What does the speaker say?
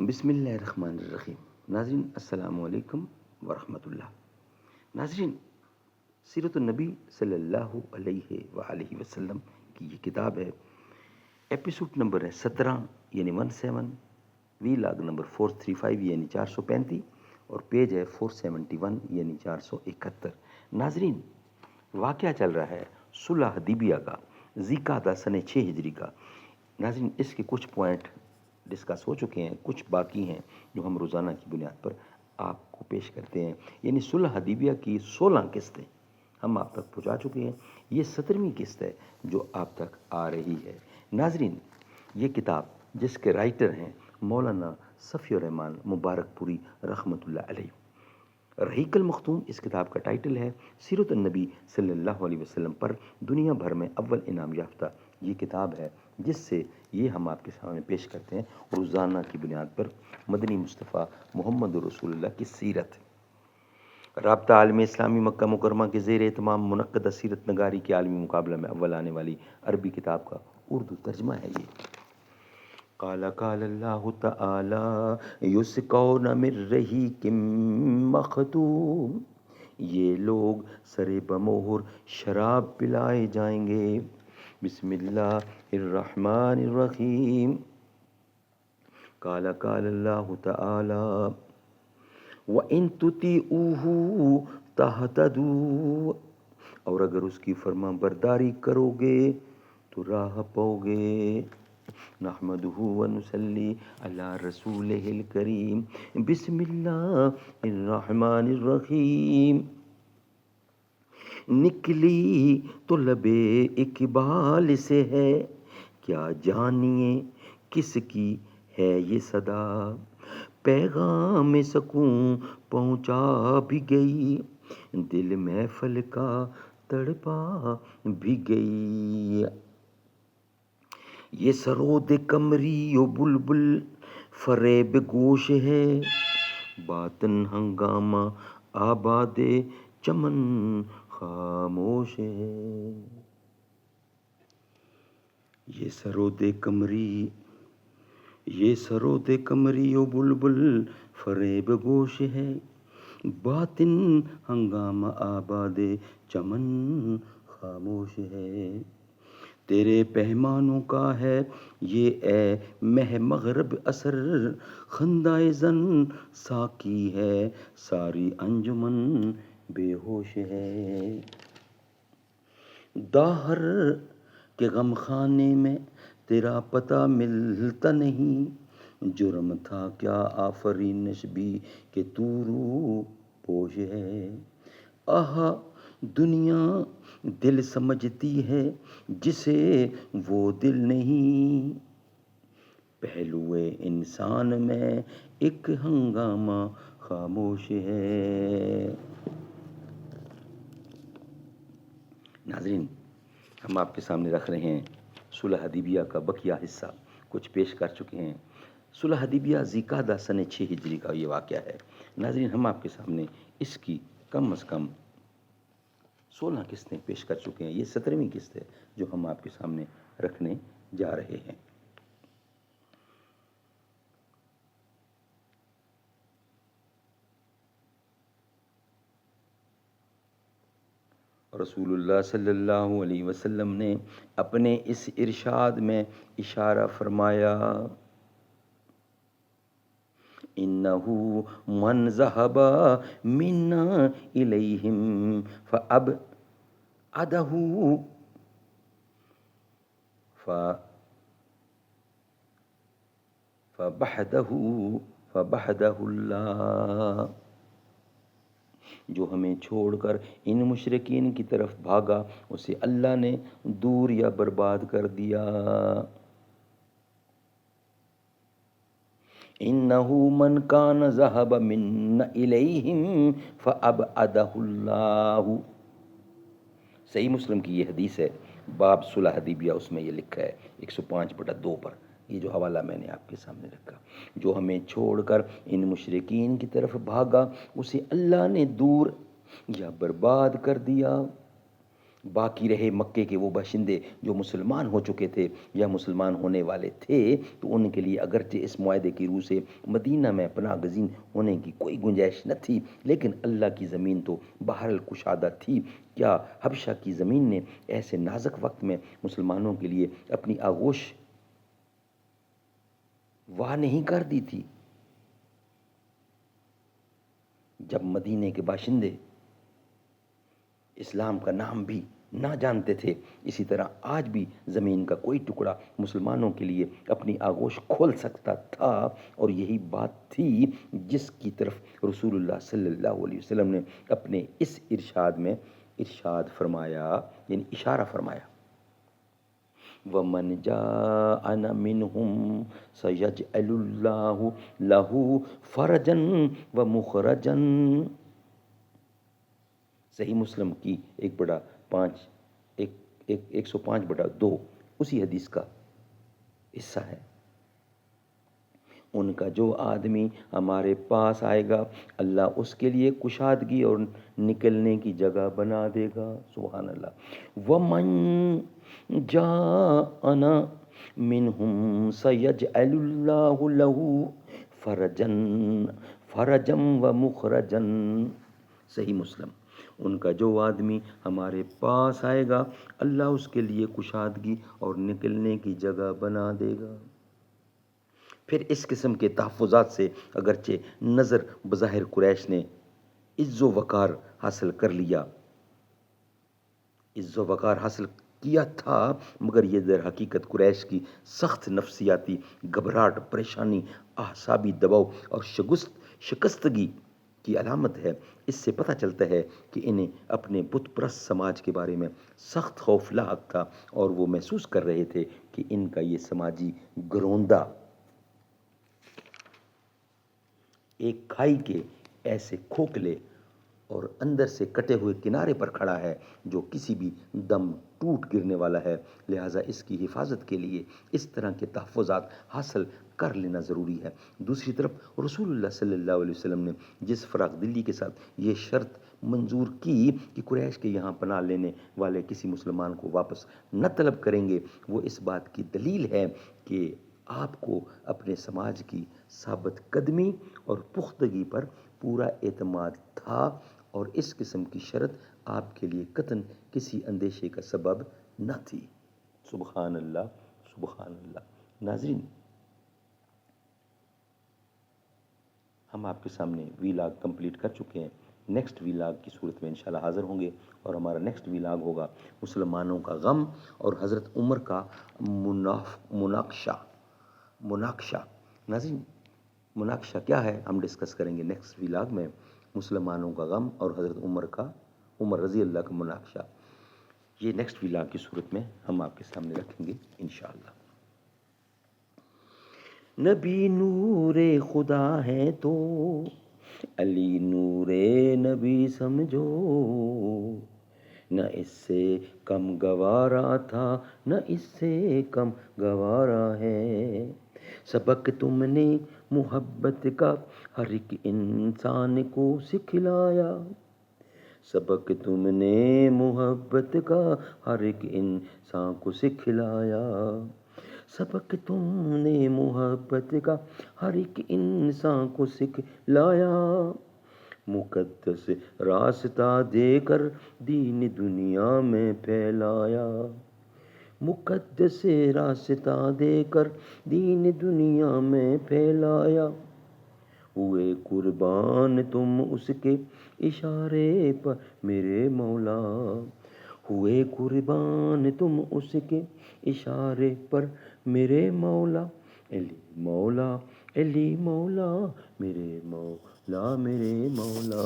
بسم اللہ الرحمن الرحیم۔ ناظرین السلام علیکم ورحمۃ اللہ۔ ناظرین، سیرت النبی صلی اللہ علیہ وآلہ وسلم کی یہ کتاب ہے، ایپیسوڈ نمبر ہے 17 یعنی 17، وی لاگ نمبر 435 یعنی 435، اور پیج ہے 471 یعنی 471۔ ناظرین، واقعہ چل رہا ہے صلح حدیبیہ کا، ذی-قعدہ سن 6 ہجری کا۔ ناظرین، اس کے کچھ پوائنٹ ڈسکس ہو چکے ہیں، کچھ باقی ہیں جو ہم روزانہ کی بنیاد پر آپ کو پیش کرتے ہیں۔ یعنی صلح حدیبیہ کی 16 قسطیں ہم آپ تک پہنچا چکے ہیں، یہ 17ویں قسط ہے جو آپ تک آ رہی ہے۔ ناظرین، یہ کتاب جس کے رائٹر ہیں مولانا صفی الرحمان مبارک پوری رحمۃ اللہ علیہ، رحیق المختوم اس کتاب کا ٹائٹل ہے۔ سیرت النبی صلی اللہ علیہ وسلم پر دنیا بھر میں اول انعام یافتہ یہ کتاب ہے، جس سے یہ ہم آپ کے سامنے پیش کرتے ہیں روزانہ کی بنیاد پر مدنی مصطفیٰ محمد رسول اللہ کی سیرت۔ رابطہ عالم اسلامی مکہ مکرمہ کے زیر اہتمام منعقدہ سیرت نگاری کے عالمی مقابلہ میں اول آنے والی عربی کتاب کا اردو ترجمہ ہے یہ۔ قال اللہ تعالی یسقون من رحیق مختوم، یہ لوگ سرے بمہر شراب پلائے جائیں گے۔ بسم اللہ الرحمن الرحیم۔ قال اللہ تعالی وَإِن تُطِيعُوهُ تَهْتَدُوا، اور اگر اس کی فرما برداری کرو گے تو راہ پاؤ گے۔ نحمدہ ونصلی علی رسولہ الکریم، بسم اللہ الرحمن الرحیم۔ نکلی تو لبے اقبال سے ہے، کیا جانیے کس کی ہے یہ صدا، پیغام سکون پہنچا بھی گئی، دل محفل کا تڑپا بھی گئی۔ یہ سرود قمری و بلبل فریب گوش ہے، باطن ہنگامہ آباد چمن خاموش ہے۔ یہ سرود قمری و بلبل فریب گوش ہے، باطن ہنگامہ آباد چمن خاموش ہے۔ تیرے پیمانوں کا ہے یہ اے مہ مغرب اثر، خندہ زن ساقی ہے ساری انجمن بے ہوش ہے۔ داہر کے غم خانے میں تیرا پتہ ملتا نہیں، جرم تھا کیا آفرینش بھی کہ تو رو پوش ہے۔ آہا دنیا دل سمجھتی ہے جسے وہ دل نہیں، پہلو انسان میں ایک ہنگامہ خاموش ہے۔ ناظرین، ہم آپ کے سامنے رکھ رہے ہیں صلح حدیبیہ کا بقیہ حصہ، کچھ پیش کر چکے ہیں۔ صلح حدیبیہ ذی-قعدہ سن 6 ہجری کا یہ واقعہ ہے۔ ناظرین، ہم آپ کے سامنے اس کی کم از کم 16 قسطیں پیش کر چکے ہیں، یہ 17ویں قسط ہے جو ہم آپ کے سامنے رکھنے جا رہے ہیں۔ رسول اللہ صلی اللہ علیہ وسلم نے اپنے اس ارشاد میں اشارہ فرمایا، انہو من ذہب منا الیہم فبحدہ اللہ، جو ہمیں چھوڑ کر ان مشرکین کی طرف بھاگا اسے اللہ نے دور یا برباد کر دیا۔ انہو من کان ذہب منا الیہم فابعدہ اللہ۔ صحیح مسلم کی یہ حدیث ہے، باب صلح حدیبیہ، اس میں یہ لکھا ہے 105/2 پر، یہ جو حوالہ میں نے آپ کے سامنے رکھا، جو ہمیں چھوڑ کر ان مشرکین کی طرف بھاگا اسے اللہ نے دور یا برباد کر دیا۔ باقی رہے مکے کے وہ باشندے جو مسلمان ہو چکے تھے یا مسلمان ہونے والے تھے، تو ان کے لیے اگرچہ اس معاہدے کی روح سے مدینہ میں پناہ گزین ہونے کی کوئی گنجائش نہ تھی، لیکن اللہ کی زمین تو بہرحال کشادہ تھی۔ کیا حبشہ کی زمین نے ایسے نازک وقت میں مسلمانوں کے لیے اپنی آغوش واہ نہیں کر دی تھی؟ جب مدینے کے باشندے اسلام کا نام بھی نہ جانتے تھے، اسی طرح آج بھی زمین کا کوئی ٹکڑا مسلمانوں کے لیے اپنی آغوش کھول سکتا تھا، اور یہی بات تھی جس کی طرف رسول اللہ صلی اللہ علیہ وسلم نے اپنے اس ارشاد میں ارشاد فرمایا، یعنی اشارہ فرمایا، وَمَنْ جَاءَنَ مِنْهُمْ سَيَجْعَلُ اللَّهُ لَهُ فَرَجًا وَمُخْرَجًا۔ صحیح مسلم کی 105/2 اسی حدیث کا حصہ ہے۔ ان کا جو آدمی ہمارے پاس آئے گا، اللہ اس کے لیے کشادگی اور نکلنے کی جگہ بنا دے گا۔ سبحان اللہ۔ وَمَن جَاءَنَا مِنْهُمْ سَيَجْعَلُ اللَّهُ لَهُ فَرَجًا وَمُخْرَجًا۔ صحیح مسلم۔ ان کا جو آدمی ہمارے پاس آئے گا، اللہ اس کے لیے کشادگی اور نکلنے کی جگہ بنا دے گا۔ پھر اس قسم کے تحفظات سے اگرچہ نظر بظاہر قریش نے عز و وقار حاصل کر لیا، عز و وقار حاصل کیا تھا، مگر یہ در حقیقت قریش کی سخت نفسیاتی گھبراہٹ، پریشانی، اعصابی دباؤ اور شکستگی کی علامت ہے۔ اس سے پتہ چلتا ہے کہ انہیں اپنے بت پرست سماج کے بارے میں سخت خوف لاحق تھا، اور وہ محسوس کر رہے تھے کہ ان کا یہ سماجی گروندہ ایک کھائی کے ایسے کھوکھلے اور اندر سے کٹے ہوئے کنارے پر کھڑا ہے جو کسی بھی دم ٹوٹ گرنے والا ہے، لہٰذا اس کی حفاظت کے لیے اس طرح کے تحفظات حاصل کر لینا ضروری ہے۔ دوسری طرف رسول اللہ صلی اللہ علیہ وسلم نے جس فراخ دلی کے ساتھ یہ شرط منظور کی کہ قریش کے یہاں پناہ لینے والے کسی مسلمان کو واپس نہ طلب کریں گے، وہ اس بات کی دلیل ہے کہ آپ کو اپنے سماج کی ثابت قدمی اور پختگی پر پورا اعتماد تھا، اور اس قسم کی شرط آپ کے لیے قطعاً کسی اندیشے کا سبب نہ تھی۔ سبحان اللہ، سبحان اللہ۔ ناظرین، ہم آپ کے سامنے ویلاگ کمپلیٹ کر چکے ہیں۔ نیکسٹ ویلاگ کی صورت میں انشاءاللہ حاضر ہوں گے، اور ہمارا نیکسٹ ویلاگ ہوگا مسلمانوں کا غم اور حضرت عمر کا مناقشہ۔ ناظرین، مناقشہ کیا ہے ہم ڈسکس کریں گے نیکسٹ ویلاگ میں۔ مسلمانوں کا غم اور حضرت عمر رضی اللہ کا مناقشہ، یہ نیکسٹ ویلاگ کی صورت میں ہم آپ کے سامنے رکھیں گے انشاءاللہ۔ نبی نور خدا ہے تو علی نور نبی سمجھو، نہ اس سے کم گوارا تھا نہ اس سے کم گوارا ہے۔ سبق تم نے محبت کا ہر ایک انسان کو سکھلایا، سبق تم نے محبت کا ہر ایک انسان کو سکھلایا، سبق تم نے محبت کا ہر ایک انسان کو سکھلایا، مقدس راستہ دے کر دین دنیا میں پھیلایا، مقدس راستہ دے کر دین دنیا میں پھیلایا، ہوئے قربان تم اس کے اشارے پر میرے مولا، ہوئے قربان تم اس کے اشارے پر میرے مولا، علی مولا، علی مولا، میرے مولا، میرے مولا۔